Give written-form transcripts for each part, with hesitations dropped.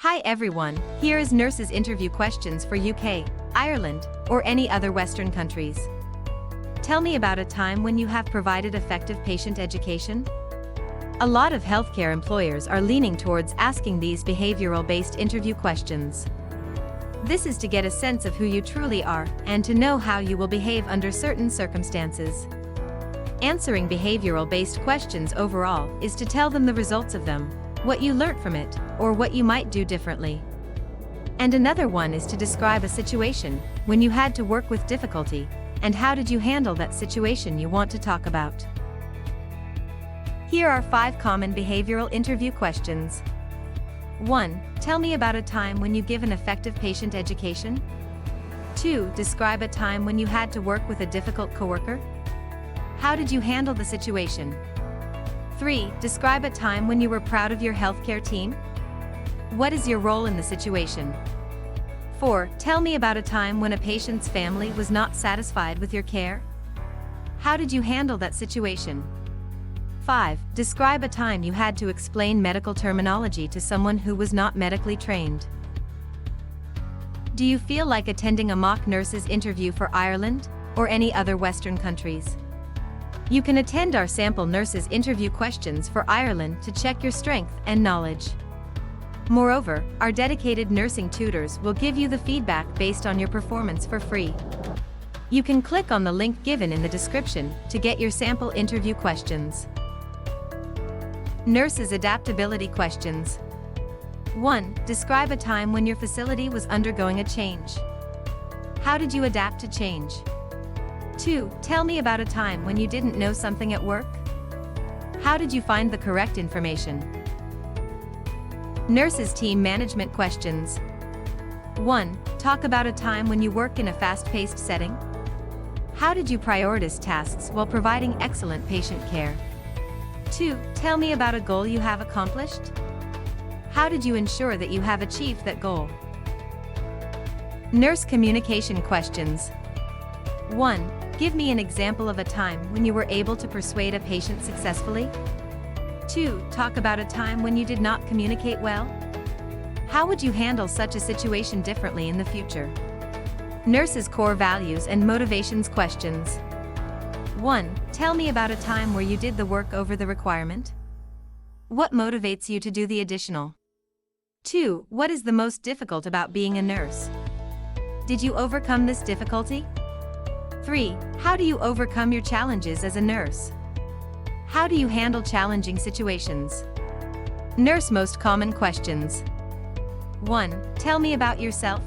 Hi everyone, here is nurses' interview questions for UK, Ireland, or any other Western countries. Tell me about a time when you have provided effective patient education. A lot of healthcare employers are leaning towards asking these behavioral-based interview questions. This is to get a sense of who you truly are and to know how you will behave under certain circumstances. Answering behavioral-based questions overall is to tell them the results of them, what you learnt from it, or what you might do differently. And another one is to describe a situation when you had to work with difficulty, and how did you handle that situation you want to talk about. Here are 5 common behavioral interview questions. 1. Tell me about a time when you give an effective patient education. 2. Describe a time when you had to work with a difficult coworker. How did you handle the situation? 3. Describe a time when you were proud of your healthcare team. What is your role in the situation? 4. Tell me about a time when a patient's family was not satisfied with your care. How did you handle that situation? 5. Describe a time you had to explain medical terminology to someone who was not medically trained. Do you feel like attending a mock nurses interview for Ireland, or any other Western countries? You can attend our sample nurses interview questions for Ireland to check your strength and knowledge. Moreover, our dedicated nursing tutors will give you the feedback based on your performance for free. You can click on the link given in the description to get your sample interview questions. Nurses adaptability questions. 1. Describe a time when your facility was undergoing a change. How did you adapt to change? 2. Tell me about a time when you didn't know something at work. How did you find the correct information? Nurses team management questions. 1. Talk about a time when you work in a fast-paced setting. How did you prioritize tasks while providing excellent patient care? 2. Tell me about a goal you have accomplished. How did you ensure that you have achieved that goal? Nurse communication questions. 1. Give me an example of a time when you were able to persuade a patient successfully. 2. Talk about a time when you did not communicate well. How would you handle such a situation differently in the future? Nurses' core values and motivations questions. 1. Tell me about a time where you did the work over the requirement. What motivates you to do the additional? 2. What is the most difficult about being a nurse? Did you overcome this difficulty? 3. How do you overcome your challenges as a nurse? How do you handle challenging situations? Nurse most common questions. 1. Tell me about yourself.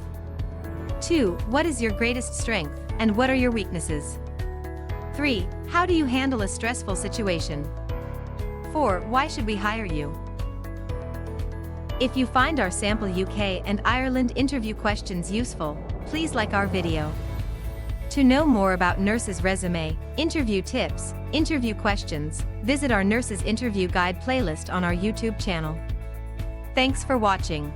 2. What is your greatest strength, and what are your weaknesses? 3. How do you handle a stressful situation? 4. Why should we hire you? If you find our sample UK and Ireland interview questions useful, please like our video. To know more about nurses' resume, interview tips, interview questions, visit our nurses interview guide playlist on our YouTube channel. Thanks for watching.